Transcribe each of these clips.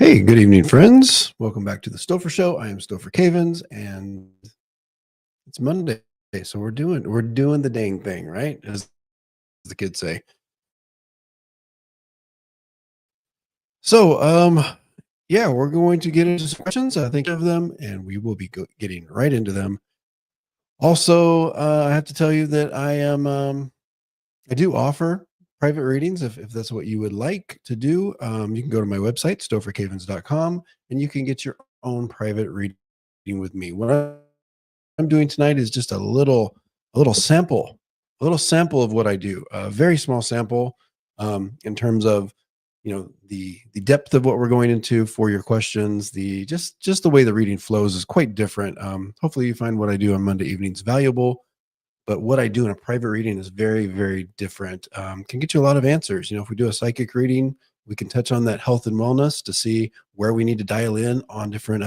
Hey, good evening, friends. Welcome back to the Stopher Show. I am Stopher Cavens, and it's Monday, so we're doing the dang thing, right? As the kids say. So, yeah, we're going to get into some questions. I think of them, and we will be getting right into them. Also, I have to tell you that I do offer private readings if that's what you would like to do. You can go to my website, stophercavens.com, and you can get your own private reading with me. What I'm doing tonight is just a little sample of what I do. A very small sample in terms of the depth of what we're going into for your questions. The just the way the reading flows is quite different. Hopefully, you find what I do on Monday evenings valuable. But what I do in a private reading is very, very different. Can get you a lot of answers. If we do a psychic reading, we can touch on that health and wellness to see where we need to dial in on different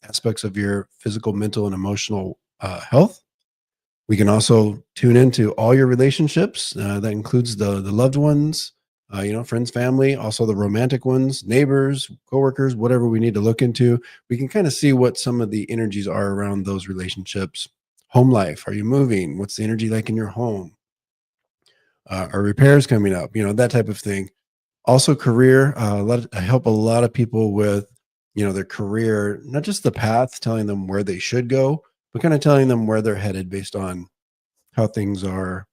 aspects of your physical, mental, and emotional health. We can also tune into all your relationships. That includes the loved ones, friends, family, also the romantic ones, neighbors, coworkers, whatever we need to look into. We can kind of see what some of the energies are around those relationships. Home life. Are you moving? What's the energy like in your home? Are repairs coming up? That type of thing. Also, career. I help a lot of people with their career, not just the path, telling them where they should go, but kind of telling them where they're headed based on how things are,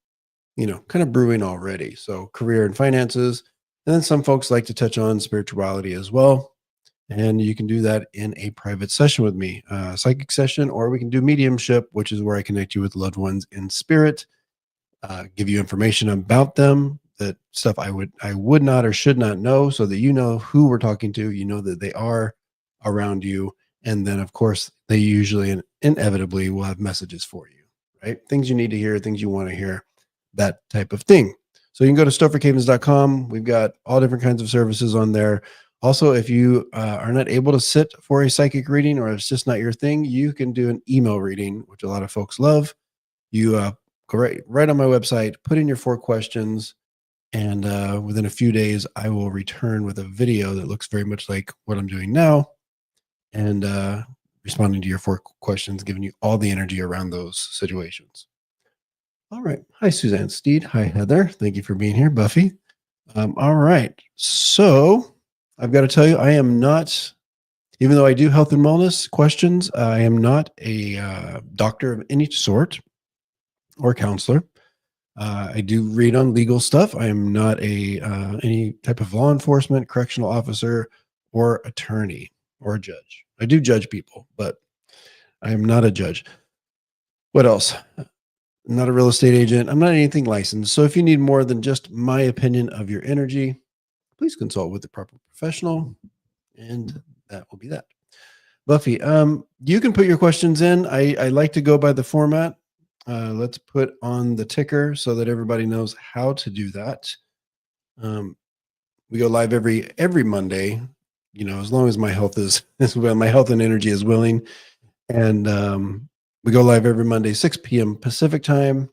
kind of brewing already. So, career and finances. And then some folks like to touch on spirituality as well. And you can do that in a private session with me, psychic session, or we can do mediumship, which is where I connect you with loved ones in spirit, give you information about them, that stuff I would not or should not know, so that you know who we're talking to, you know that they are around you, and then of course they usually and inevitably will have messages for you, right? Things you need to hear, things you want to hear, that type of thing. So you can go to stophercavens.com. We've got all different kinds of services on there. Also, if you are not able to sit for a psychic reading or it's just not your thing, you can do an email reading, which a lot of folks love. You go right on my website, put in your 4 questions, and within a few days, I will return with a video that looks very much like what I'm doing now and responding to your 4 questions, giving you all the energy around those situations. All right. Hi, Suzanne Steed. Hi, Heather. Thank you for being here, Buffy. All right. So I've got to tell you, I am not, even though I do health and wellness questions, I am not a doctor of any sort or counselor. I do read on legal stuff. I am not a any type of law enforcement, correctional officer, or attorney or a judge. I do judge people, but I am not a judge. What else? I'm not a real estate agent. I'm not anything licensed. So if you need more than just my opinion of your energy, please consult with the proper professional, and that will be that. Buffy, you can put your questions in. I like to go by the format. Let's put on the ticker so that everybody knows how to do that. We go live every Monday, as long as my health is well, my health and energy is willing. And we go live every Monday, 6 p.m. Pacific time,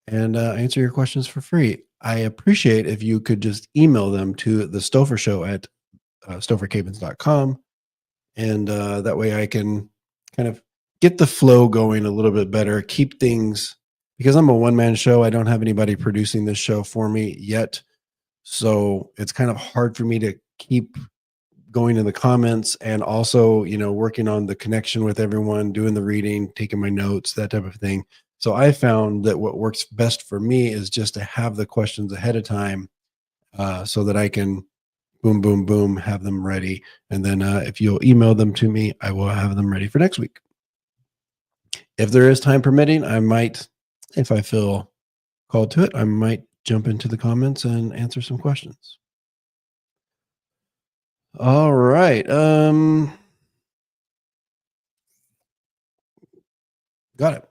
and answer your questions for free. I appreciate if you could just email them to the Stopher Show at stophercavens.com. And that way I can kind of get the flow going a little bit better, keep things, because I'm a one-man show. I don't have anybody producing this show for me yet. So it's kind of hard for me to keep going in the comments and also, working on the connection with everyone, doing the reading, taking my notes, that type of thing. So I found that what works best for me is just to have the questions ahead of time so that I can boom, boom, boom, have them ready. And then if you'll email them to me, I will have them ready for next week. If there is time permitting, I might, if I feel called to it, I might jump into the comments and answer some questions. All right. Got it.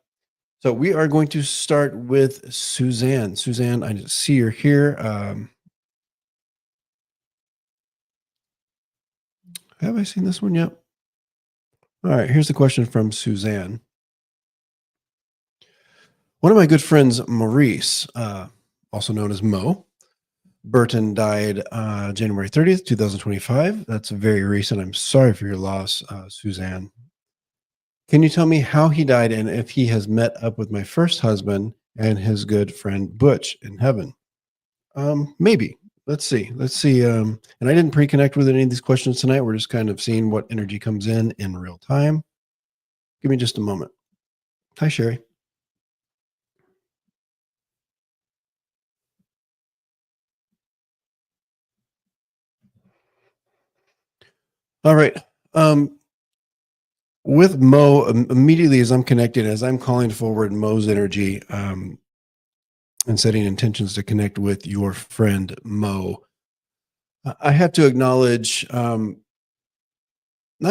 So we are going to start with Suzanne. Suzanne, I see you're here. Have I seen this one yet? All right, here's the question from Suzanne. One of my good friends, Maurice, also known as Mo, Burton died January 30th, 2025. That's very recent. I'm sorry for your loss, Suzanne. Can you tell me how he died and if he has met up with my first husband and his good friend Butch in heaven? Maybe. Let's see. Let's see. And I didn't pre-connect with any of these questions tonight. We're just kind of seeing what energy comes in real time. Give me just a moment. Hi, Sherry. All right. With Mo, immediately as I'm connected, as I'm calling forward Mo's energy and setting intentions to connect with your friend Mo, I have to acknowledge not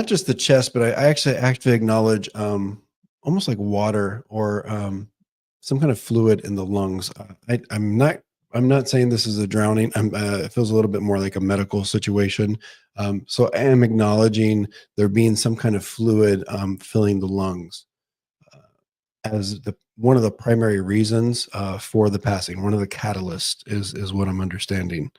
just the chest, but I actually actively acknowledge almost like water or some kind of fluid in the lungs. I'm not saying this is a drowning. It feels a little bit more like a medical situation. So I am acknowledging there being some kind of fluid filling the lungs as the one of the primary reasons for the passing. One of the catalysts is what I'm understanding.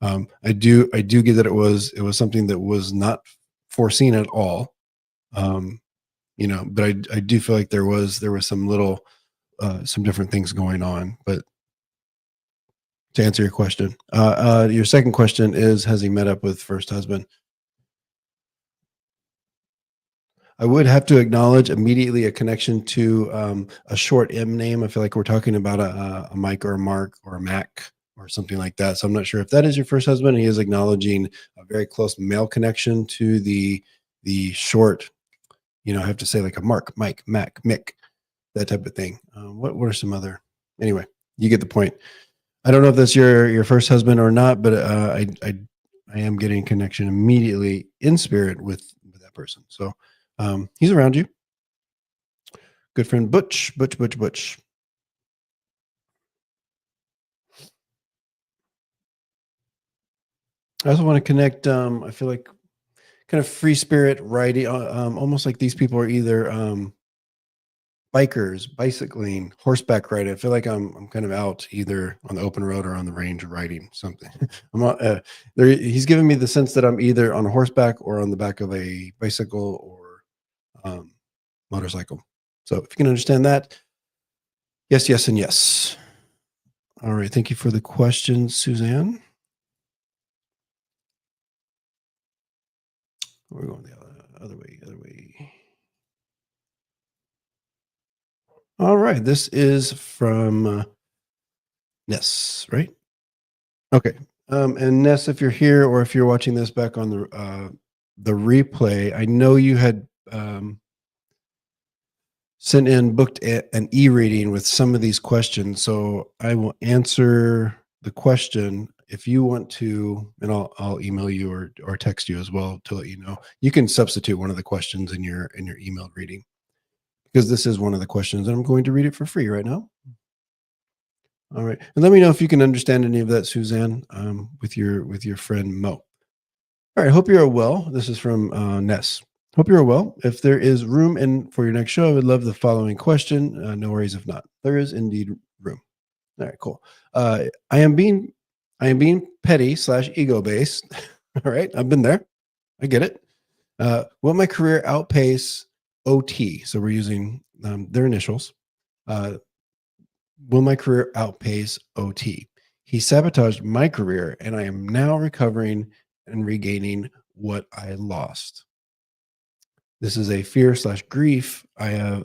I do get that it was something that was not foreseen at all. Um, but I do feel like there was some little some different things going on. But to answer your question, your second question is, has he met up with first husband? I would have to acknowledge immediately a connection to a short M name. I feel like we're talking about a Mike or a Mark or a Mac or something like that. So I'm not sure if that is your first husband. He is acknowledging a very close male connection to the short. I have to say like a Mark, Mike, Mac, Mick, that type of thing. What are some other? Anyway, you get the point. I don't know if that's your first husband or not, but I am getting connection immediately in spirit with that person. So he's around you. Good friend Butch, Butch, Butch, Butch. I also want to connect. I feel like kind of free spirit riding, almost like these people are either bikers, bicycling, horseback riding. I feel like I'm kind of out either on the open road or on the range riding something. I'm not, there. He's giving me the sense that I'm either on a horseback or on the back of a bicycle or um, motorcycle. So if you can understand that, yes, yes, and yes. All right. Thank you for the question, Suzanne. We're going the other way, other way. All right. This is from Ness, right? Okay. And Ness, if you're here or if you're watching this back on the replay, I know you had sent in booked an e-reading with some of these questions, so I will answer the question. If you want to, and I'll email you or text you as well to let you know. You can substitute one of the questions in your emailed reading because this is one of the questions, and I'm going to read it for free right now. All right, and let me know if you can understand any of that, Suzanne, with your friend Mo. All right, hope you're well. This is from Ness. Hope you're well. If there is room in for your next show, I would love the following question. No worries if not. There is indeed room. All right, cool. I am being petty slash ego based. All right, I've been there. I get it. Will my career outpace OT? So we're using their initials. Uh, will my career outpace OT? He sabotaged my career, and I am now recovering and regaining what I lost. This is a fear slash grief I have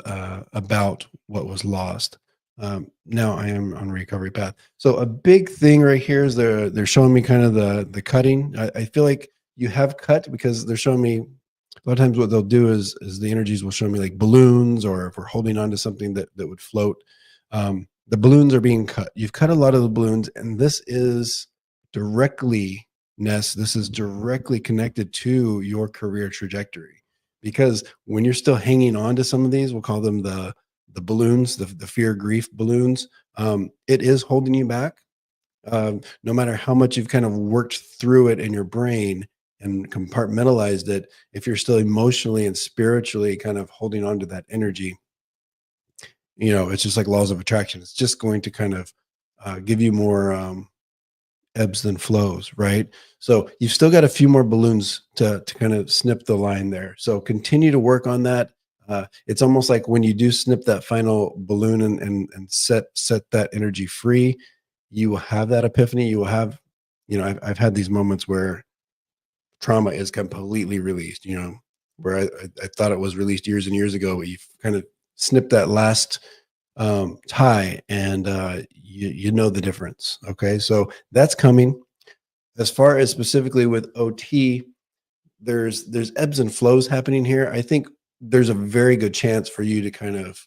about what was lost. Now I am on recovery path. So a big thing right here is they're showing me kind of the cutting. I feel like you have cut because they're showing me a lot of times what they'll do is the energies will show me like balloons, or if we're holding on to something that would float. The balloons are being cut. You've cut a lot of the balloons, and this is directly, Ness, this is directly connected to your career trajectory. Because when you're still hanging on to some of these, we'll call them the balloons, the fear grief balloons. It is holding you back. No matter how much you've kind of worked through it in your brain and compartmentalized it, if you're still emotionally and spiritually kind of holding on to that energy, it's just like laws of attraction. It's just going to kind of give you more ebbs and flows, right? So you've still got a few more balloons to kind of snip the line there. So continue to work on that. It's almost like when you do snip that final balloon and set that energy free, you will have that epiphany. You will have, I've had these moments where trauma is completely released, where I thought it was released years and years ago, but you kind of snip that last tie and you know the difference. Okay. So that's coming. As far as specifically with OT, there's ebbs and flows happening here. I think there's a very good chance for you to kind of,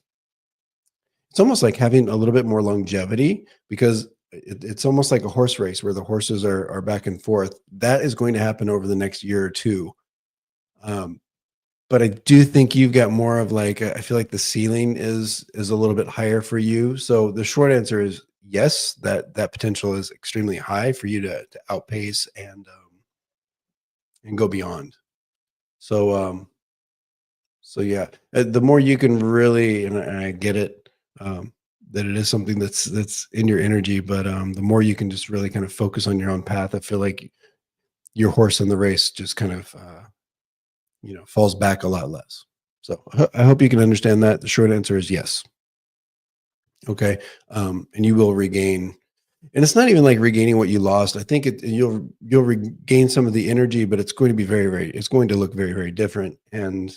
it's almost like having a little bit more longevity because it's almost like a horse race where the horses are back and forth. That is going to happen over the next year or two. Um, but I do think you've got more of like I feel like the ceiling is a little bit higher for you. So the short answer is yes, that potential is extremely high for you to outpace and go beyond. So so yeah, the more you can really, and I get it, that it is something that's in your energy, but the more you can just really kind of focus on your own path, I feel like your horse in the race just kind of falls back a lot less. So I hope you can understand that. The short answer is yes. Okay, and you will regain, and it's not even like regaining what you lost. I think you'll regain some of the energy, but it's going to be it's going to look very very different and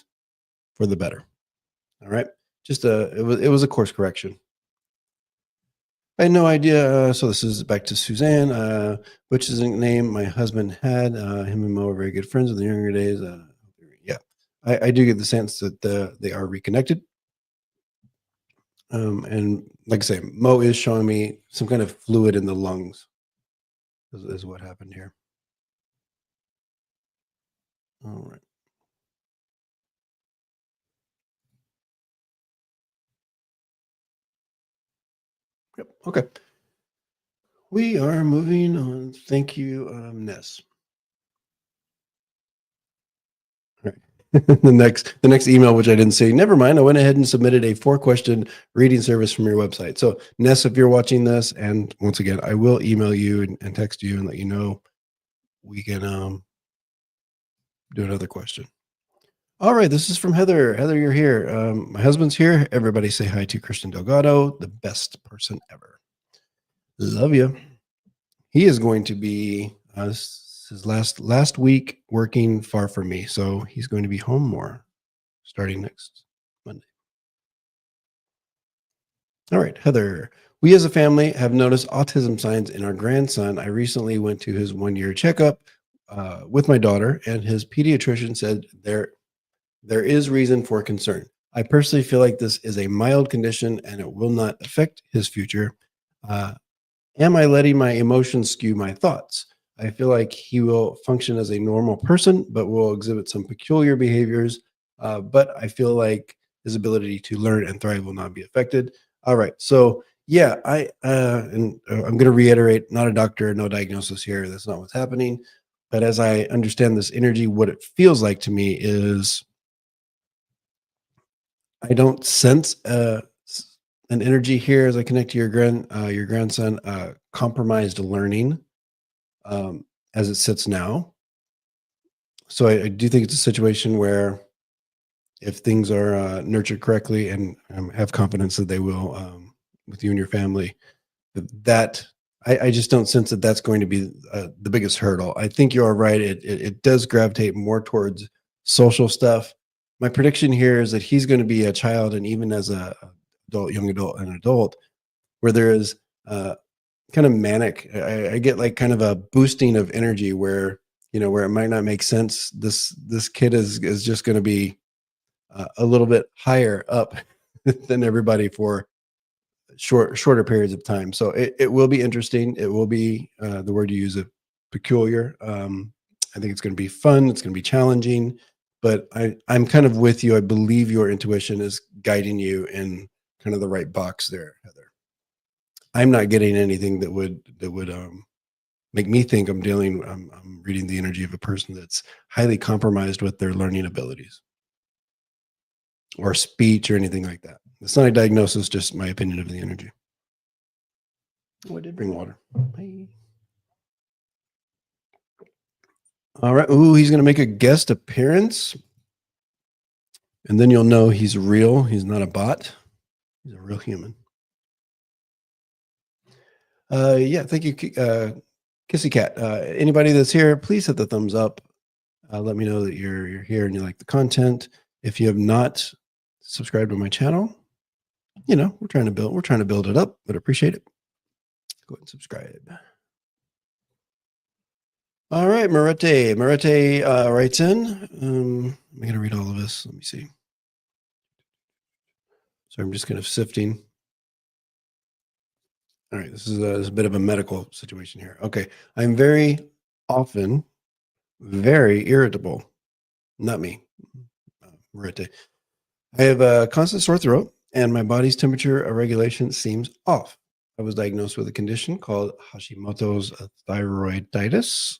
for the better. All right. Just it was a course correction. I had no idea. So this is back to Suzanne, which is a name my husband had. Him and Mo were very good friends in the younger days. Yeah, I do get the sense that they are reconnected. And like I say, Mo is showing me some kind of fluid in the lungs. Is what happened here. All right. Yep. Okay. We are moving on. Thank you, Ness. Right. The next email, which I didn't see. Never mind. I went ahead and submitted a 4-question reading service from your website. So Ness, if you're watching this, and once again, I will email you and text you and let you know we can do another question. All right, this is from Heather. Heather, you're here. My husband's here. Everybody say hi to Christian Delgado, the best person ever. Love you. He is going to be his last week working far from me, so he's going to be home more starting next Monday. All right, Heather. We as a family have noticed autism signs in our grandson. I recently went to his 1-year checkup with my daughter, and his pediatrician said there is reason for concern. I personally feel like this is a mild condition and it will not affect his future. Uh, Am I letting my emotions skew my thoughts? I feel like he will function as a normal person, but will exhibit some peculiar behaviors. But I feel like his ability to learn and thrive will not be affected. All right. So, yeah, I'm going to reiterate not a doctor, no diagnosis here. That's not what's happening. But as I understand this energy, what it feels like to me is I don't sense an energy here as I connect to your grandson, compromised learning as it sits now. So I do think it's a situation where if things are nurtured correctly and have confidence that they will with you and your family, that I just don't sense that that's going to be the biggest hurdle. I think you are right. It does gravitate more towards social stuff. My prediction here is that he's going to be a child, and even as a adult, young adult, and adult, where there is kind of manic. I get like kind of a boosting of energy where where it might not make sense. This kid is just going to be a little bit higher up than everybody for shorter periods of time. So it will be interesting. It will be the word you use, it peculiar. I think it's going to be fun. It's going to be challenging, but I'm kind of with you. I believe your intuition is guiding you in kind of the right box there, Heather. I'm not getting anything that would make me think I'm reading the energy of a person that's highly compromised with their learning abilities or speech or anything like that. It's not a diagnosis, just my opinion of the energy. Oh, I did bring water. Hey. All right. Ooh, he's going to make a guest appearance. And then you'll know he's real. He's not a bot. He's a real human. Yeah. Thank you, Kissy Cat. Anybody that's here, please hit the thumbs up. Let me know that you're here and you like the content. If you have not subscribed to my channel, we're trying to build it up, but appreciate it. Go ahead and subscribe. All right, Marete. Marete writes in. I'm going to read all of this. Let me see. So I'm just kind of sifting. All right, this is a bit of a medical situation here. Okay, I'm very often very irritable. Not me, Marete. I have a constant sore throat, and my body's temperature regulation seems off. I was diagnosed with a condition called Hashimoto's thyroiditis,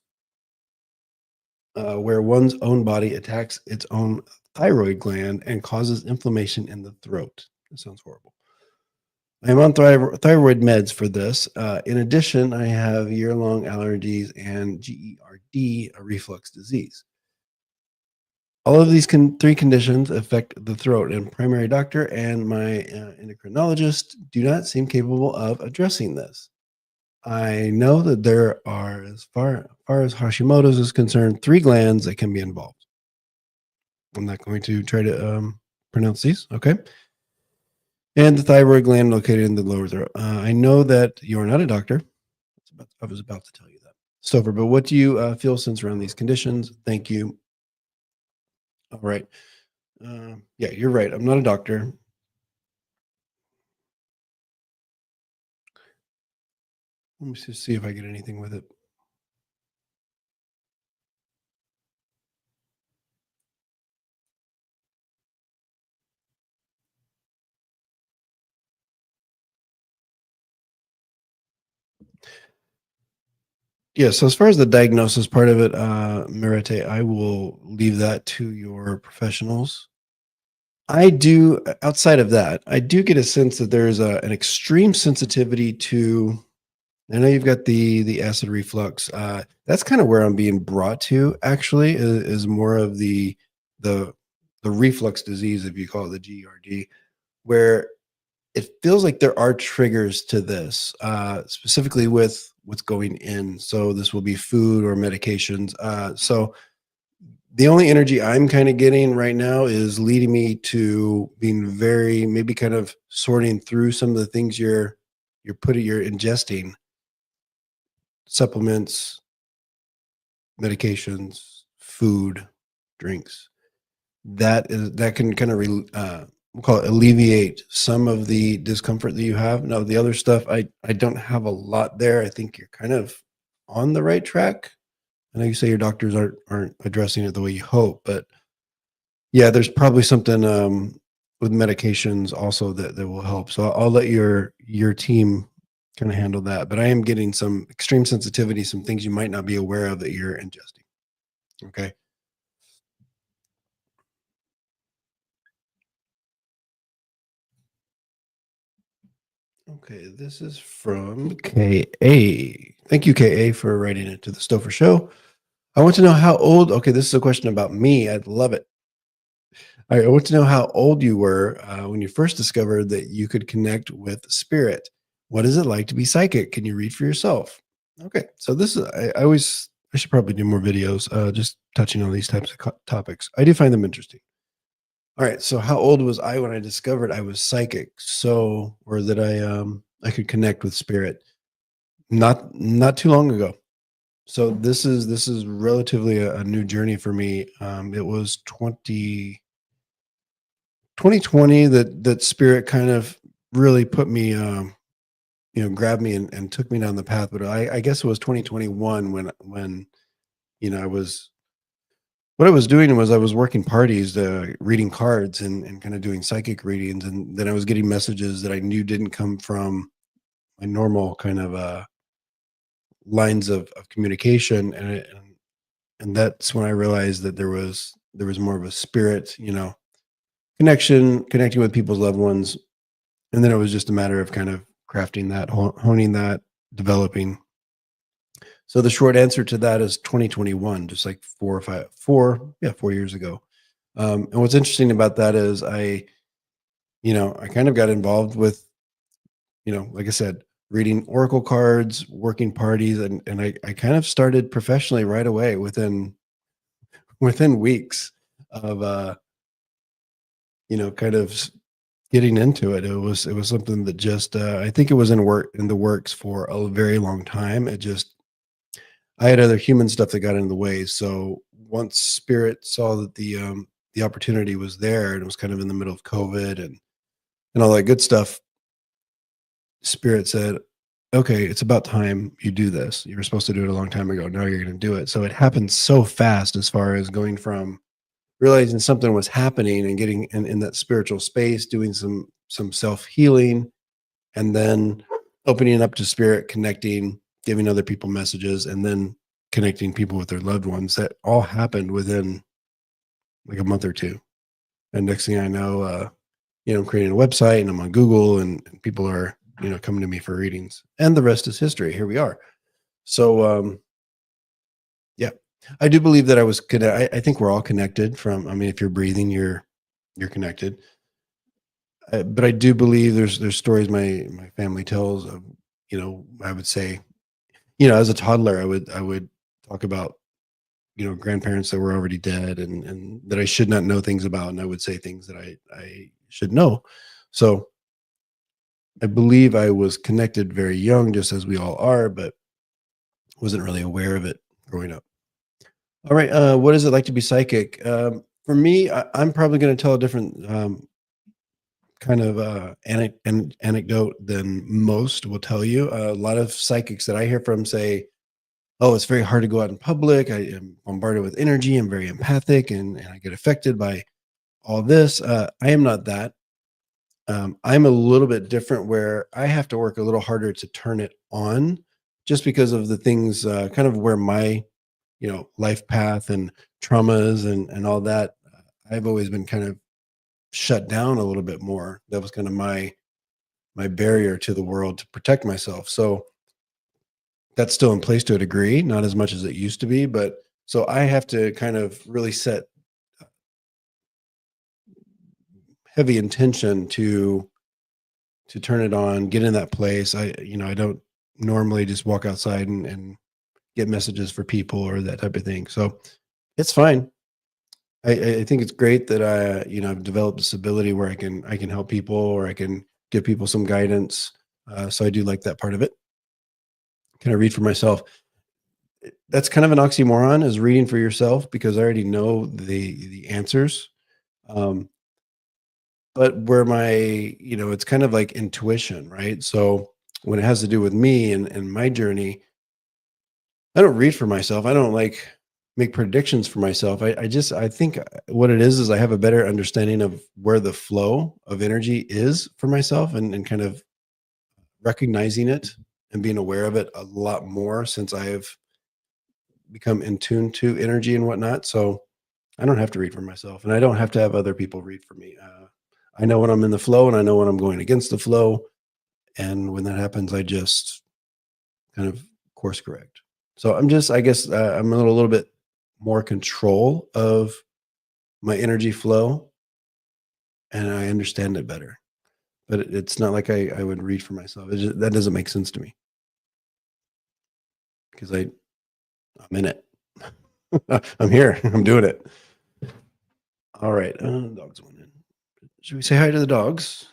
where one's own body attacks its own thyroid gland and causes inflammation in the throat. That sounds horrible. I am on thyroid meds for this. In addition, I have year-long allergies and GERD, a reflux disease. All of these three conditions affect the throat, and primary doctor and my endocrinologist do not seem capable of addressing this. I know that there are, as far as Hashimoto's is concerned, three glands that can be involved. I'm not going to try to pronounce these, okay? And the thyroid gland located in the lower throat. I know that you are not a doctor. I was about to tell you that. Stopher, but what do you feel since around these conditions? Thank you. All right. Yeah, you're right. I'm not a doctor. Let me just see if I get anything with it. Yeah, so as far as the diagnosis part of it, Merite, I will leave that to your professionals. I do, outside of that, I do get a sense that there's an extreme sensitivity to. I know you've got the acid reflux. That's kind of where I'm being brought to. Actually, is more of the the reflux disease, if you call it the GERD, where it feels like there are triggers to this, specifically with what's going in. So this will be food or medications. So the only energy I'm kind of getting right now is leading me to being very, maybe kind of sorting through some of the things you're ingesting, supplements, medications, food, drinks. That can kind of we'll call it alleviate some of the discomfort that you have. Now the other stuff, I don't have a lot there. I think you're kind of on the right track. I know you say your doctors aren't addressing it the way you hope, but yeah, there's probably something with medications also that will help. So I'll let your team kind of handle that. But I am getting some extreme sensitivity, some things you might not be aware of that you're ingesting. Okay. Okay, this is from KA. Thank you, KA, for writing it to the Stopher Show. I want to know how old. Okay, this is a question about me. I'd love it. All right, I want to know how old you were when you first discovered that you could connect with spirit. What is it like to be psychic? Can you read for yourself? Okay, so this is. I should probably do more videos just touching on these types of topics. I do find them interesting. All right. So how old was I when I discovered I was psychic? So, or that I could connect with spirit? Not too long ago. So this is relatively a new journey for me. It was 2020 that spirit kind of really put me, grabbed me and took me down the path. But I guess it was 2021 when I was what I was doing was I was working parties, reading cards and kind of doing psychic readings, and then I was getting messages that I knew didn't come from my normal kind of lines of communication, and that's when I realized that there was more of a spirit, connecting with people's loved ones, and then it was just a matter of kind of crafting that, honing that, developing. So the short answer to that is 2021, just like 4 years ago. And what's interesting about that is I kind of got involved with, like I said, reading oracle cards, working parties, and I kind of started professionally right away within weeks of kind of getting into it. It was something that just I think it was in the works for a very long time. It just I had other human stuff that got in the way. So once Spirit saw that the opportunity was there, and it was kind of in the middle of COVID and all that good stuff, Spirit said, "Okay, it's about time you do this. You were supposed to do it a long time ago. Now you're going to do it." So it happened so fast, as far as going from realizing something was happening and getting in that spiritual space, doing some self healing, and then opening up to Spirit, connecting, giving other people messages, and then connecting people with their loved ones. That all happened within like a month or two. And next thing I know, I'm creating a website and I'm on Google, and people are coming to me for readings, and the rest is history. Here we are. So yeah, I do believe that I was connected. I think we're all connected. From I mean, if you're breathing, you're connected. But I do believe there's stories my family tells of, I would say, as a toddler, I would talk about, grandparents that were already dead, and that I should not know things about, and I would say things that I should know. So I believe I was connected very young, just as we all are, but wasn't really aware of it growing up. All right, what is it like to be psychic? For me, I'm probably going to tell a different kind of anecdote than most will tell you. A lot of psychics that I hear from say, "Oh, it's very hard to go out in public. I am bombarded with energy. I'm very empathic, and I get affected by all this." I am not that. I'm a little bit different, where I have to work a little harder to turn it on, just because of the things, kind of where my, life path and traumas and all that. I've always been kind of shut down a little bit more. That was kind of my barrier to the world to protect myself. So that's still in place to a degree, not as much as it used to be, but so I have to kind of really set heavy intention to turn it on, get in that place. I don't normally just walk outside and get messages for people or that type of thing. So it's fine. I think it's great that I've developed this ability where I can help people, or I can give people some guidance. So I do like that part of it. Can I read for myself? That's kind of an oxymoron, is reading for yourself, because I already know the answers. Um, but where it's kind of like intuition, right? So when it has to do with me and my journey, I don't read for myself. I don't like make predictions for myself. I think what it is I have a better understanding of where the flow of energy is for myself, and kind of recognizing it and being aware of it a lot more since I have become in tune to energy and whatnot. So I don't have to read for myself, and I don't have to have other people read for me. I know when I'm in the flow, and I know when I'm going against the flow. And when that happens, I just kind of course correct. So I guess, I'm in a little bit more control of my energy flow, and I understand it better. But it's not like I would read for myself. That doesn't make sense to me, because I'm in it. I'm here. I'm doing it. All right. Dogs went in. Should we say hi to the dogs?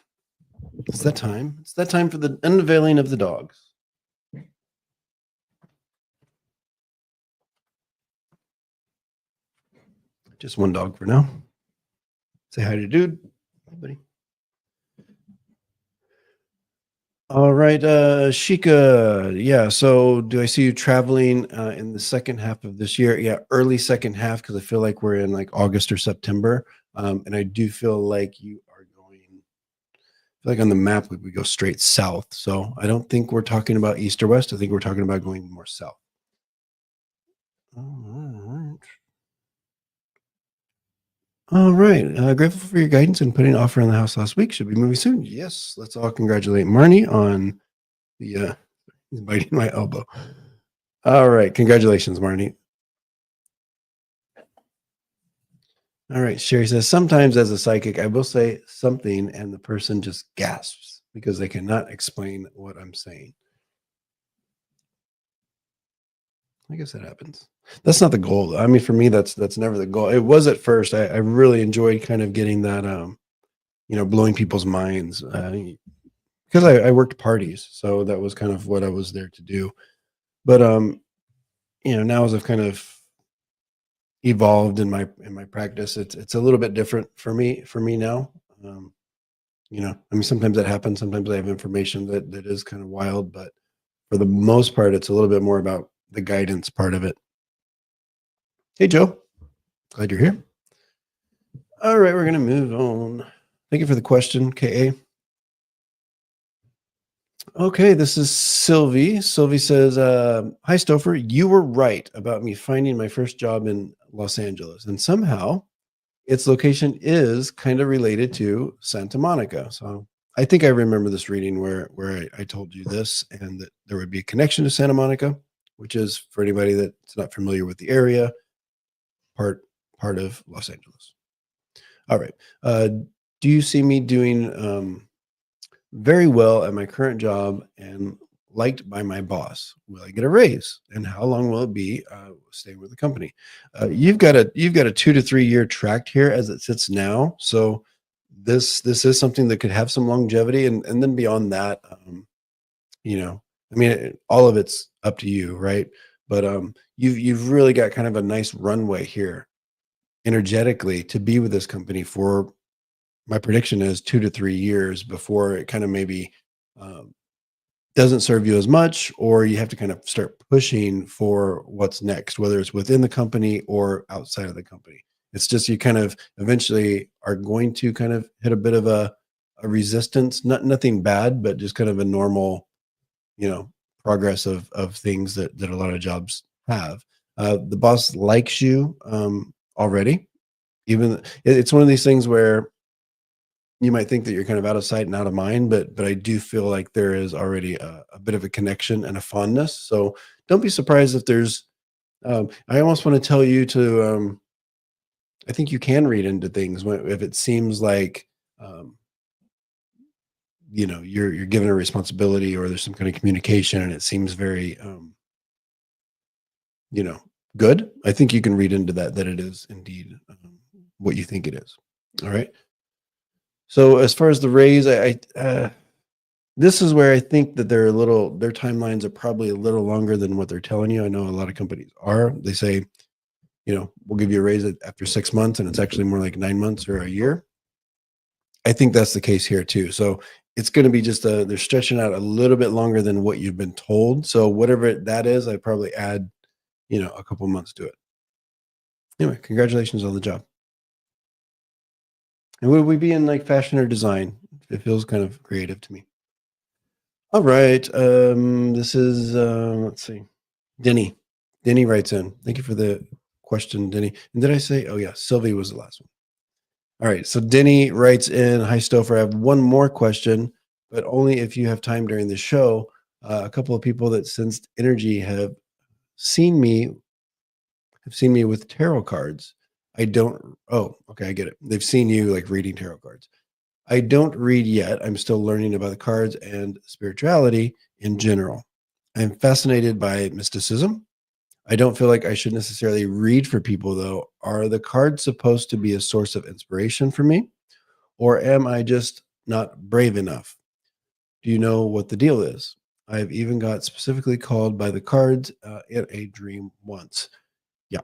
It's that time. It's that time for the unveiling of the dogs. Just one dog for now. Say hi to dude. Hi, buddy. All right, Shika. Yeah. So, do I see you traveling in the second half of this year? Yeah, early second half, because I feel like we're in like August or September, and I do feel like you are going. I feel like on the map we go straight south. So I don't think we're talking about east or west. I think we're talking about going more south. All right. All right. Grateful for your guidance and putting an offer on the house last week. Should be moving soon. Yes. Let's all congratulate Marnie on the. He's biting my elbow. All right. Congratulations, Marnie. All right. Sherry says, sometimes as a psychic, I will say something and the person just gasps because they cannot explain what I'm saying. I guess that happens. That's not the goal, though. I mean, for me, that's never the goal. It was at first. I really enjoyed kind of getting that, blowing people's minds because I worked parties, so that was kind of what I was there to do. But now as I've kind of evolved in my practice, it's a little bit different for me now. Um, I mean, sometimes that happens. Sometimes I have information that is kind of wild, but for the most part, it's a little bit more about the guidance part of it. Hey, Joe, glad you're here. All right, we're gonna move on. Thank you for the question, Ka. Okay, this is Sylvie. Sylvie says, "Hi, Stopher. You were right about me finding my first job in Los Angeles, and somehow its location is kind of related to Santa Monica." So I think I remember this reading where I told you this, and that there would be a connection to Santa Monica, which is, for anybody that's not familiar with the area, part part of Los Angeles. All right. Do you see me doing very well at my current job and liked by my boss? Will I get a raise? And how long will it be staying with the company? You've got a 2 to 3 year tract here as it sits now. So this is something that could have some longevity, and then beyond that, you know, I mean, all of it's up to you, right? But you've really got kind of a nice runway here energetically to be with this company for, my prediction is, 2 to 3 years before it kind of maybe um, doesn't serve you as much, or you have to kind of start pushing for what's next, whether it's within the company or outside of the company. It's just you kind of eventually are going to kind of hit a bit of a resistance, nothing bad, but just kind of a normal, you know, progress of things that a lot of jobs have. The boss likes you already. Even it's one of these things where you might think that you're kind of out of sight and out of mind, but I do feel like there is already a bit of a connection and a fondness. So don't be surprised if there's. I almost want to tell you to. I think you can read into things if it seems like um, you're given a responsibility, or there's some kind of communication and it seems very you know good. I think you can read into that it is indeed what you think it is. All right. So as far as the raise, this is where I think that their timelines are probably a little longer than what they're telling you. I know a lot of companies are. They say, we'll give you a raise after 6 months, and it's actually more like 9 months or a year. I think that's the case here too. So it's going to be just they're stretching out a little bit longer than what you've been told. So whatever that is, I'd probably add, a couple months to it. Anyway, congratulations on the job. And would we be in like fashion or design? It feels kind of creative to me. All right. This is let's see. Denny. Denny writes in. Thank you for the question, Denny. And did I say? Oh yeah, Sylvie was the last one. All right. So Denny writes in. Hi, Stopher. I have one more question, but only if you have time during the show. A couple of people that sensed energy seen me have seen me with tarot cards. I don't. Oh, okay. I get it. They've seen you like reading tarot cards. I don't read yet. I'm still learning about the cards and spirituality in general. I'm fascinated by mysticism. I don't feel like I should necessarily read for people, though. Are the cards supposed to be a source of inspiration for me, or am I just not brave enough? Do you know what the deal is? I've even got specifically called by the cards in a dream once. Yeah.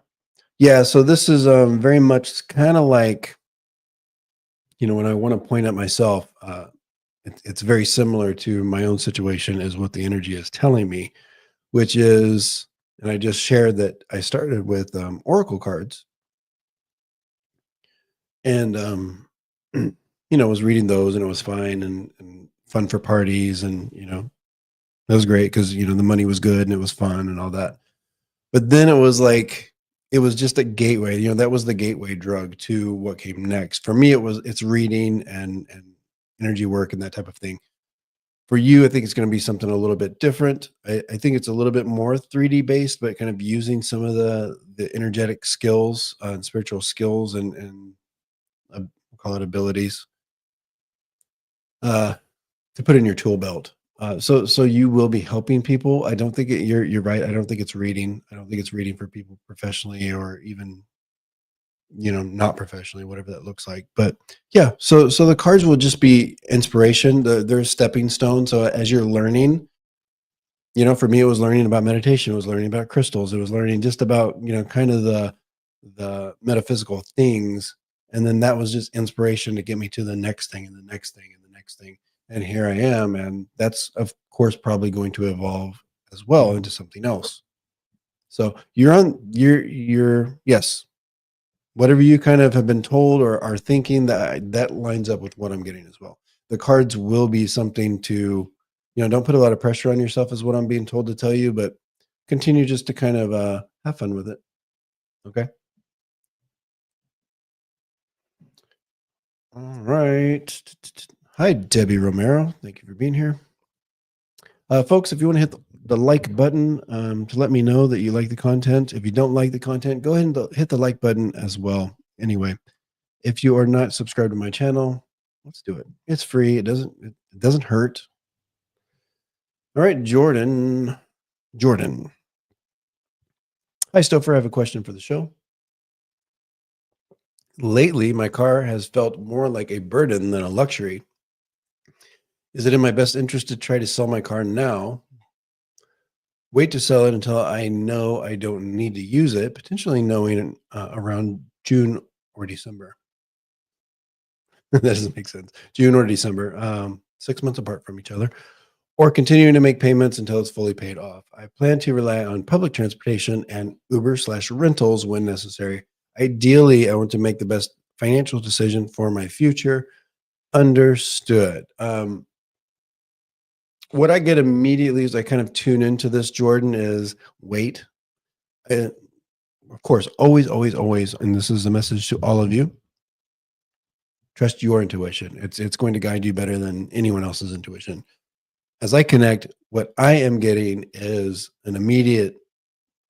Yeah. So this is very much kind of like, when I want to point at myself, it's very similar to my own situation, is what the energy is telling me, which is, and I just shared that I started with oracle cards, and was reading those, and it was fine, and fun for parties, and that was great because the money was good and it was fun and all that. But then it was like, it was just a gateway. That was the gateway drug to what came next. For me, it's reading and energy work and that type of thing. For you, I think it's going to be something a little bit different. I think it's a little bit more 3D based, but kind of using some of the energetic skills and spiritual skills and we'll call it abilities uh, to put in your tool belt. So you will be helping people. I don't think you're right. I don't think it's reading. I don't think it's reading for people professionally or even not professionally, whatever that looks like. But yeah, so the cards will just be inspiration. They're stepping stones. So as you're learning, for me, it was learning about meditation. It was learning about crystals. It was learning just about, kind of the metaphysical things. And then that was just inspiration to get me to the next thing and the next thing and the next thing. And here I am. And that's, of course, probably going to evolve as well into something else. So yes, whatever you kind of have been told or are thinking, that lines up with what I'm getting as well. The cards will be something to, don't put a lot of pressure on yourself is what I'm being told to tell you, but continue just to kind of have fun with it. Okay. All right. Hi, Debbie Romero. Thank you for being here. Folks, if you want to hit the like button to let me know that you like the content. If you don't like the content, go ahead and hit the like button as well. Anyway, if you are not subscribed to my channel, let's do it. It's free. It doesn't hurt. All right, Jordan. Hi, Stopher. I have a question for the show. Lately, my car has felt more like a burden than a luxury. Is it in my best interest to try to sell my car now? Wait to sell it until I know I don't need to use it, potentially knowing around June or December. That doesn't make sense. June or December, 6 months apart from each other, or continuing to make payments until it's fully paid off. I plan to rely on public transportation and Uber/rentals when necessary. Ideally, I want to make the best financial decision for my future. Understood. What I get immediately as I kind of tune into this, Jordan, is wait. Uh, of course, always, always, always, and this is a message to all of you. Trust your intuition. It's going to guide you better than anyone else's intuition. As I connect, what I am getting is an immediate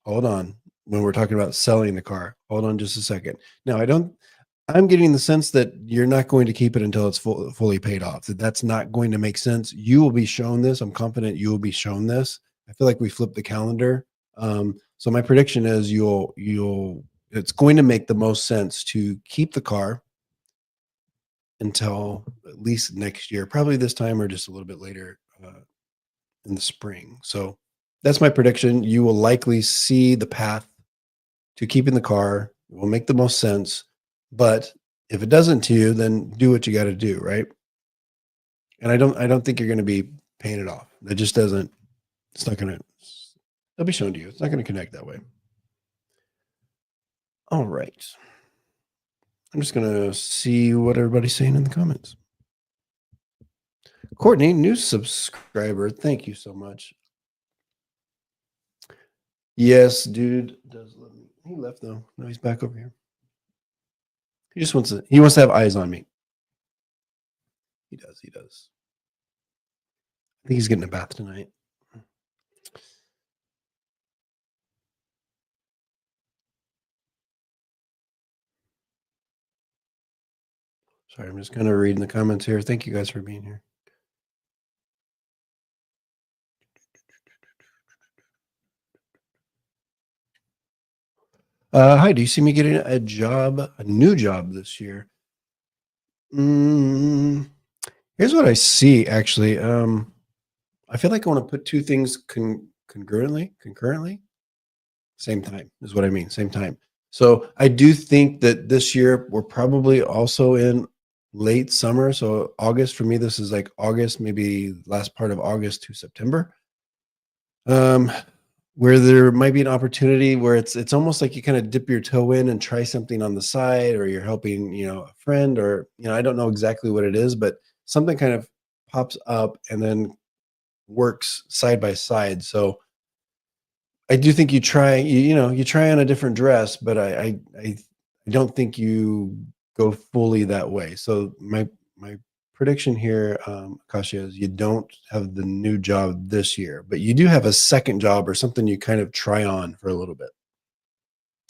hold on when we're talking about selling the car. Hold on just a second. Now, I'm getting the sense that you're not going to keep it until it's fully paid off. That's not going to make sense. You will be shown this. I'm confident you will be shown this. I feel like we flipped the calendar. So my prediction is it's going to make the most sense to keep the car until at least next year, probably this time or just a little bit later in the spring. So that's my prediction. You will likely see the path to keeping the car. It will make the most sense. But if it doesn't to you, then do what you got to do, right? And I don't think you're going to be paying it off. It just doesn't. It's not going to. It'll be shown to you. It's not going to connect that way. All right. I'm just going to see what everybody's saying in the comments. Courtney, new subscriber. Thank you so much. Yes, dude does love me. He left though. No, he's back over here. He just wants to have eyes on me. He does. I think he's getting a bath tonight. Sorry, I'm just kind of reading the comments here. Thank you guys for being here. Hi, do you see me getting a new job this year? Here's what I see, actually. I feel like I want to put two things concurrently. Same time is what I mean. Same time. So I do think that this year we're probably also in late summer. So August for me, this is like August, maybe last part of August to September. Where there might be an opportunity where it's almost like you kind of dip your toe in and try something on the side, or you're helping, a friend, or, I don't know exactly what it is, but something kind of pops up and then works side by side. So I do think you try on a different dress, but I don't think you go fully that way. So my prediction here, Kasia, is you don't have the new job this year, but you do have a second job or something you kind of try on for a little bit.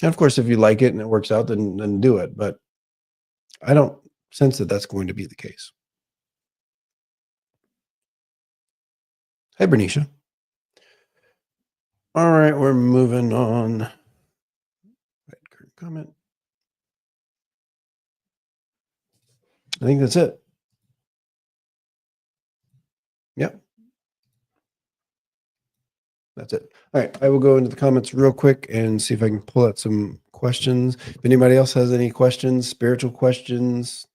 And of course, if you like it and it works out, then do it. But I don't sense that that's going to be the case. Hey, Bernicia. All right, we're moving on. Right, current comment. I think that's it. Yep, that's it. All right, I will go into the comments real quick and see if I can pull out some questions. If anybody else has any questions, spiritual questions,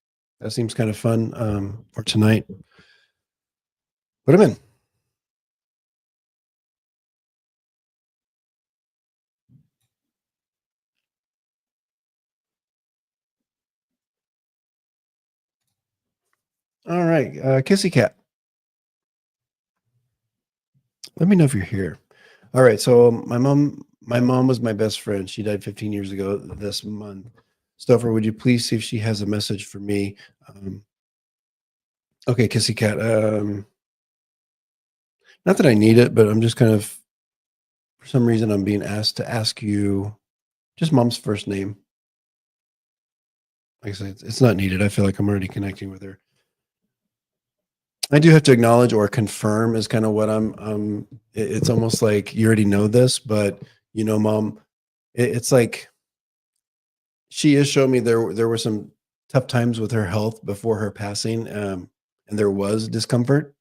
that seems kind of fun for tonight. Put them in. All right, Kissy Cat. Let me know if you're here. All right, so my mom was my best friend. She died 15 years ago this month. Stopher, would you please see if she has a message for me? Um, okay, Kissy Cat. Not that I need it, but I'm just kind of, for some reason, I'm being asked to ask you just mom's first name. Like I said, it's not needed. I feel like I'm already connecting with her. I do have to acknowledge or confirm is kind of what it's almost like you already know this, but mom, it's like she is showing me there were some tough times with her health before her passing, and there was discomfort.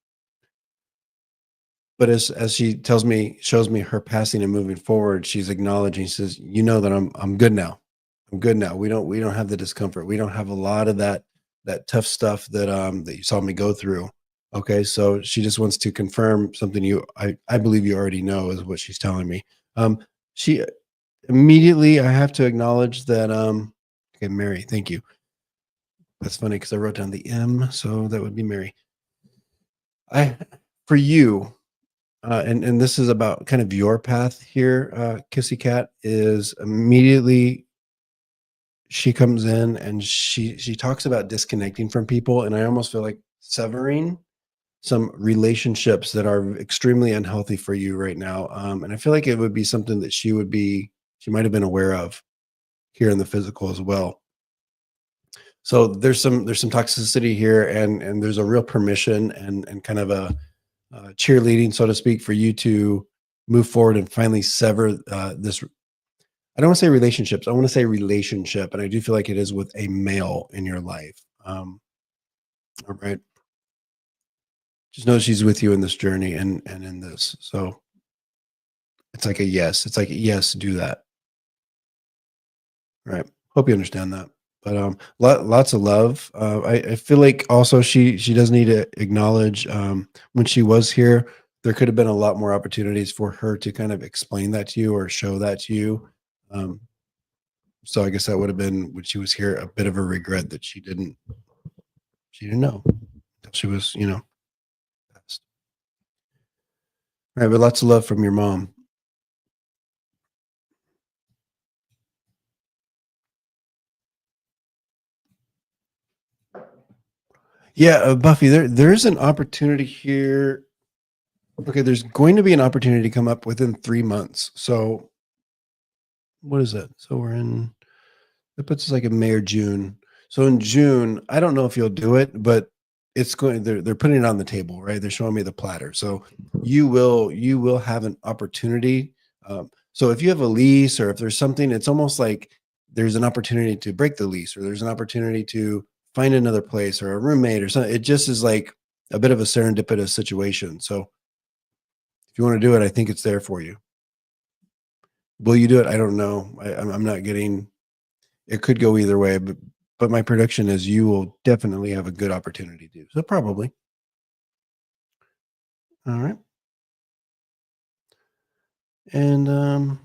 But as she shows me her passing and moving forward, she's acknowledging. She says, "You know that I'm good now. I'm good now. We don't have the discomfort. We don't have a lot of that tough stuff that you saw me go through." Okay, so she just wants to confirm something I believe you already know is what she's telling me. She immediately I have to acknowledge that okay, Mary, thank you. That's funny because I wrote down the M, so that would be Mary. I for you, and this is about kind of your path here, Kissy Cat, is immediately she comes in and she talks about disconnecting from people, and I almost feel like severing some relationships that are extremely unhealthy for you right now. And I feel like it would be something that she might have been aware of here in the physical as well. So there's some toxicity here, and there's a real permission and kind of a cheerleading, so to speak, for you to move forward and finally sever this. I don't want to say relationships. I want to say relationship, and I do feel like it is with a male in your life. All right, just know she's with you in this journey and in this. So it's like a yes. It's like yes, do that. Right. Hope you understand that. But lots of love. I feel like also she does need to acknowledge when she was here, there could have been a lot more opportunities for her to kind of explain that to you or show that to you. Um, so I guess that would have been when she was here a bit of a regret that she didn't know until she was passed. All right, but lots of love from your mom. Yeah, Buffy, there's an opportunity here. Okay, there's going to be an opportunity come up within 3 months. So what is that? So we're in that puts us like in May or June. So in June, I don't know if you'll do it, but they're putting it on the table, right? They're showing me the platter. So you will have an opportunity. So if you have a lease or if there's something, it's almost like there's an opportunity to break the lease or there's an opportunity to find another place or a roommate or something. It just is like a bit of a serendipitous situation. So if you want to do it, I think it's there for you. Will you do it? I don't know. I'm not getting. It could go either way, but my prediction is you will definitely have a good opportunity to. So probably. All right. And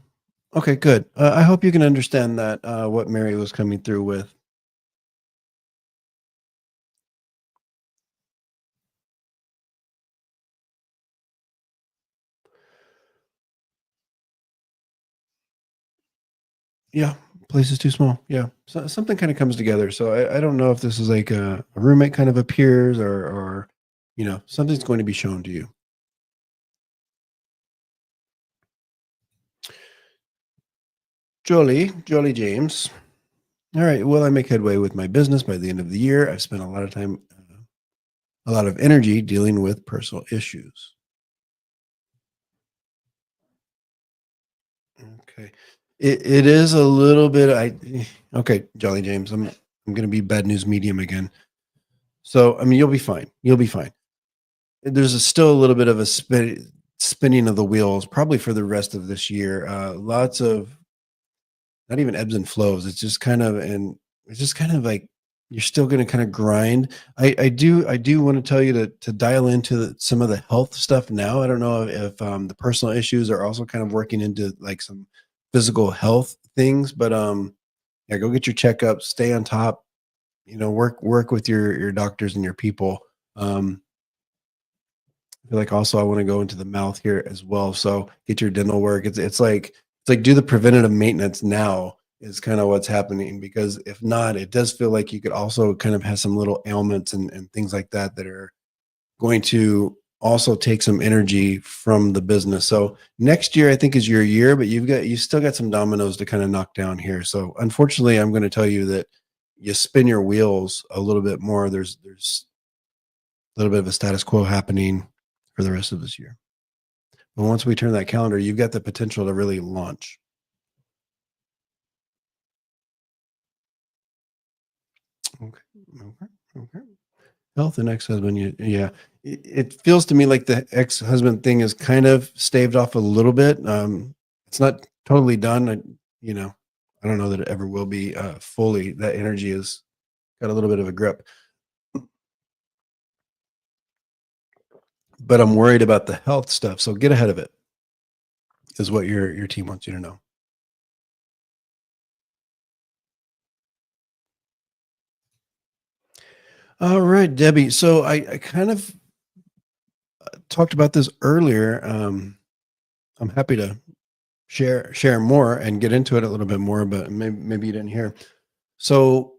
okay, good. I hope you can understand that what Mary was coming through with. Yeah, place is too small. Yeah, so something kind of comes together. So I don't know if this is like a roommate kind of appears, or something's going to be shown to you. Jolie James. All right. Will I make headway with my business by the end of the year? I've spent a lot of time, a lot of energy dealing with personal issues. Okay. It is a little bit. Okay, Jolly James. I'm going to be bad news medium again. So I mean, you'll be fine. You'll be fine. There's still a little bit of a spinning of the wheels, probably for the rest of this year. Lots of not even ebbs and flows. It's just kind of like you're still going to kind of grind. I do want to tell you to dial into some of the health stuff now. I don't know if the personal issues are also kind of working into like some physical health things, but yeah, go get your checkups, stay on top. Work with your doctors and your people. Um, I feel like also I want to go into the mouth here as well. So get your dental work. It's like do the preventative maintenance now is kind of what's happening, because if not, it does feel like you could also kind of have some little ailments and things like that that are going to also take some energy from the business. So next year I think is your year, but you still got some dominoes to kind of knock down here. So unfortunately, I'm going to tell you that you spin your wheels a little bit more. There's a little bit of a status quo happening for the rest of this year. But once we turn that calendar, you've got the potential to really launch. Okay. Okay. Okay. Health and ex-husband. Yeah. It feels to me like the ex-husband thing is kind of staved off a little bit. It's not totally done. You know, I don't know that it ever will be fully. That energy has got a little bit of a grip, but I'm worried about the health stuff. So get ahead of it is what your team wants you to know. All right, Debbie. So I kind of talked about this earlier. I'm happy to share more and get into it a little bit more, but maybe you didn't hear. So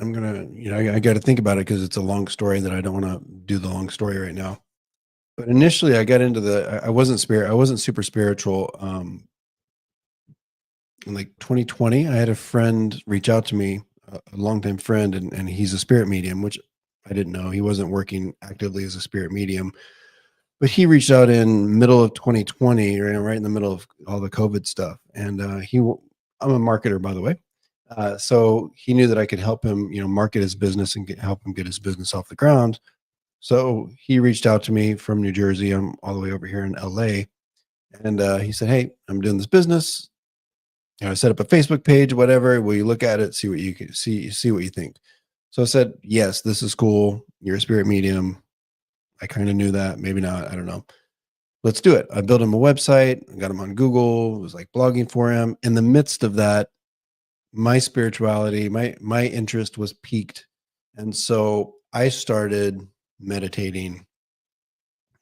I'm gonna, I got to think about it because it's a long story that I don't want to do the long story right now. But initially, I got into I wasn't I wasn't super spiritual. In like 2020, I had a friend reach out to me, a longtime friend, and he's a spirit medium, which I didn't know. He wasn't working actively as a spirit medium, but he reached out in middle of 2020, right in the middle of all the COVID stuff. And I'm a marketer, by the way. So he knew that I could help him, market his business and help him get his business off the ground. So he reached out to me from New Jersey. I'm all the way over here in LA. And he said, "Hey, I'm doing this business. I set up a Facebook page, whatever. Will you look at it, see what you can see what you think?" So I said, "Yes, this is cool. You're a spirit medium. I kind of knew that. Maybe not. I don't know. Let's do it." I built him a website, I got him on Google, was like blogging for him. In the midst of that, my spirituality, my interest was piqued. And so I started meditating,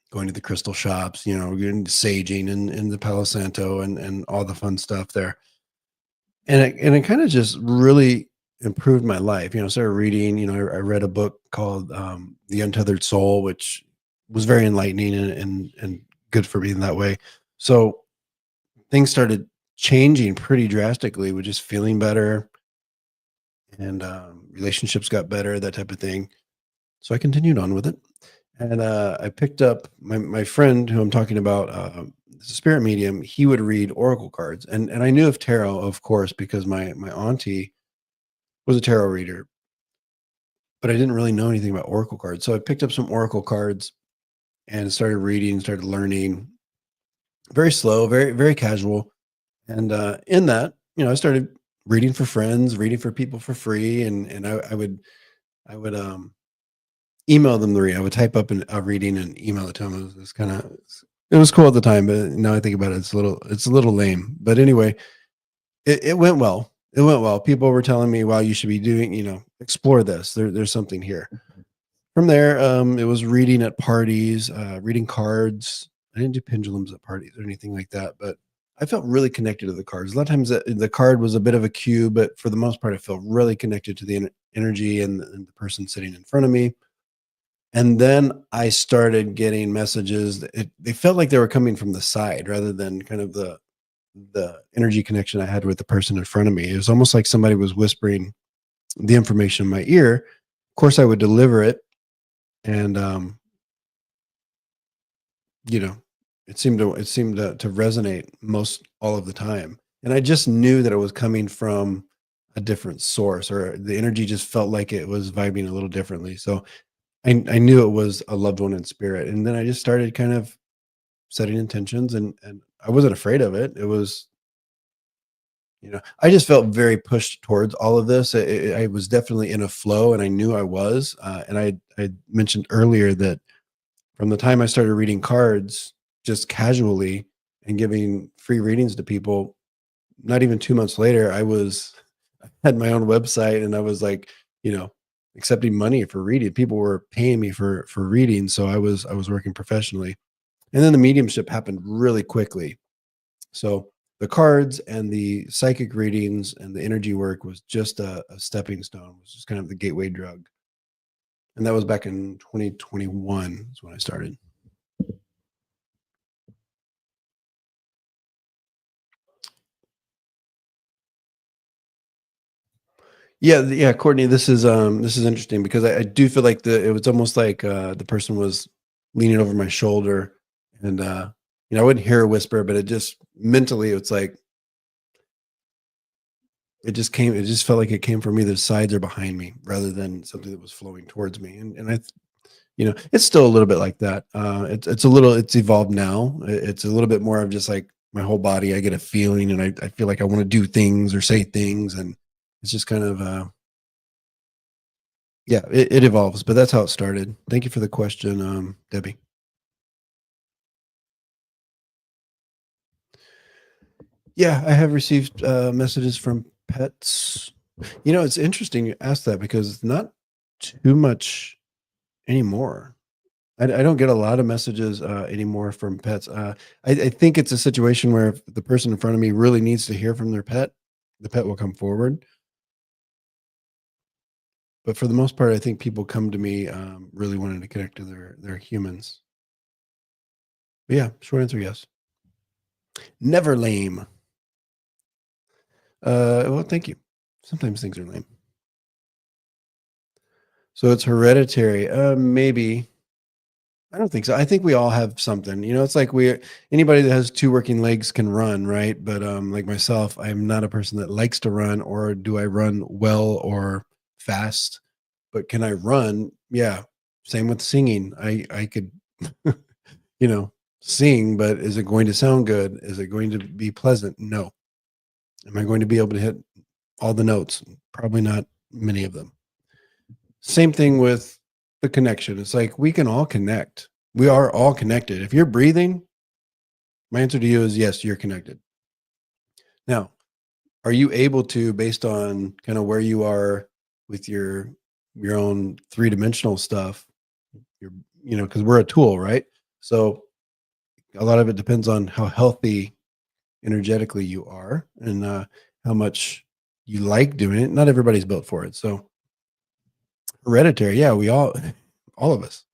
going to the crystal shops, getting saging in the Palo Santo and all the fun stuff there. And it kind of just really improved my life. I started reading, I read a book called The Untethered Soul, which was very enlightening and good for me in that way. So things started changing pretty drastically with just feeling better, and relationships got better, that type of thing. So I continued on with it. And I picked up my friend who I'm talking about, is a spirit medium. He would read oracle cards, and I knew of tarot, of course, because my auntie was a tarot reader, but I didn't really know anything about oracle cards. So I picked up some oracle cards and started reading, started learning. Very slow, very very casual. And in that, I started reading for friends, reading for people for free, and I would email them the read. I would type up a reading and email it to them. It was kind of, it was cool at the time, but now I think about it, it's a little lame. But anyway, it went well. It went well. People were telling me, "Wow, you should be doing, explore this. There's something here." From there, it was reading at parties, reading cards. I didn't do pendulums at parties or anything like that, but I felt really connected to the cards. A lot of times the card was a bit of a cue, but for the most part, I felt really connected to the energy and the person sitting in front of me. And then I started getting messages. They felt like they were coming from the side rather than kind of the energy connection I had with the person in front of me. It was almost like somebody was whispering the information in my ear. Of course, I would deliver it, and you know, it seemed to resonate most all of the time. And I just knew that it was coming from a different source, or the energy just felt like it was vibing a little differently. So I knew it was a loved one in spirit. And then I just started kind of setting intentions, and I wasn't afraid of it. It was, I just felt very pushed towards all of this. I was definitely in a flow, and I knew I was. And I mentioned earlier that from the time I started reading cards just casually and giving free readings to people, not even 2 months later, I had my own website, and I was like, you know, accepting money for reading. People were paying me for reading. So I was working professionally. And then the mediumship happened really quickly. So the cards and the psychic readings and the energy work was just a stepping stone, it was just kind of the gateway drug. And that was back in 2021 is when I started. Yeah, yeah, Courtney, this is interesting because I do feel like it was almost like the person was leaning over my shoulder, and I wouldn't hear a whisper, but it just mentally it's like it just felt like it came from either sides or behind me rather than something that was flowing towards me. And it's still a little bit like that. It's evolved now. It's a little bit more of just like my whole body. I get a feeling, and I feel like I want to do things or say things, and it's just kind of yeah, it evolves, but that's how it started. Thank you for the question, Debbie. Yeah, I have received messages from pets. It's interesting you asked that because not too much anymore. I don't get a lot of messages anymore from pets. I think it's a situation where if the person in front of me really needs to hear from their pet, the pet will come forward. But for the most part, I think people come to me really wanting to connect to their humans. But yeah, short answer, yes. Never lame. Well, thank you. Sometimes things are lame. So it's hereditary. Maybe. I don't think so. I think we all have something. It's like anybody that has two working legs can run, right? But like myself, I'm not a person that likes to run, or do I run well or fast? But can I run? Yeah. Same with singing. I could, you know, sing, but is it going to sound good? Is it going to be pleasant? No. Am I going to be able to hit all the notes? Probably not many of them. Same thing with the connection. It's like we can all connect. We are all connected. If you're breathing, my answer to you is yes, you're connected. Now, are you able to, based on kind of where you are with your own three-dimensional stuff, your because we're a tool, right? So a lot of it depends on how healthy energetically you are, and how much you like doing it. Not everybody's built for it. So hereditary, yeah, we all of us.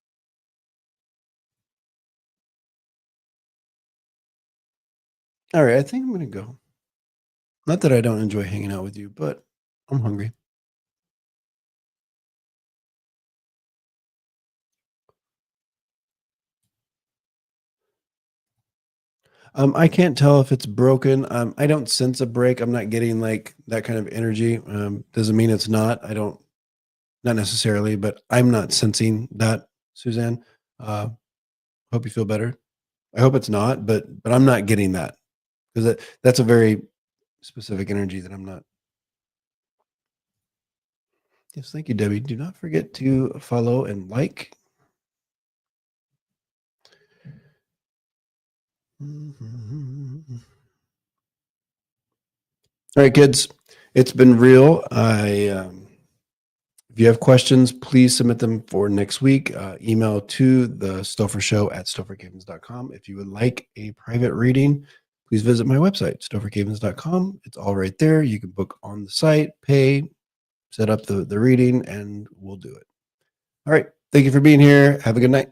All right, I think I'm gonna go. Not that I don't enjoy hanging out with you, but I'm hungry. I can't tell if it's broken. I don't sense a break. I'm not getting like that kind of energy. Doesn't mean it's not. I don't, not necessarily, but I'm not sensing that, Suzanne. Uh, hope you feel better. I hope it's not, but I'm not getting that because that's a very specific energy that I'm not. Yes, thank you, Debbie. Do not forget to follow and like. Mhm. All right, kids. It's been real. If you have questions, please submit them for next week. Email to the Stopher Show at stophercavens.com. If you would like a private reading, please visit my website, stophercavens.com. It's all right there. You can book on the site, pay, set up the reading, and we'll do it. All right. Thank you for being here. Have a good night.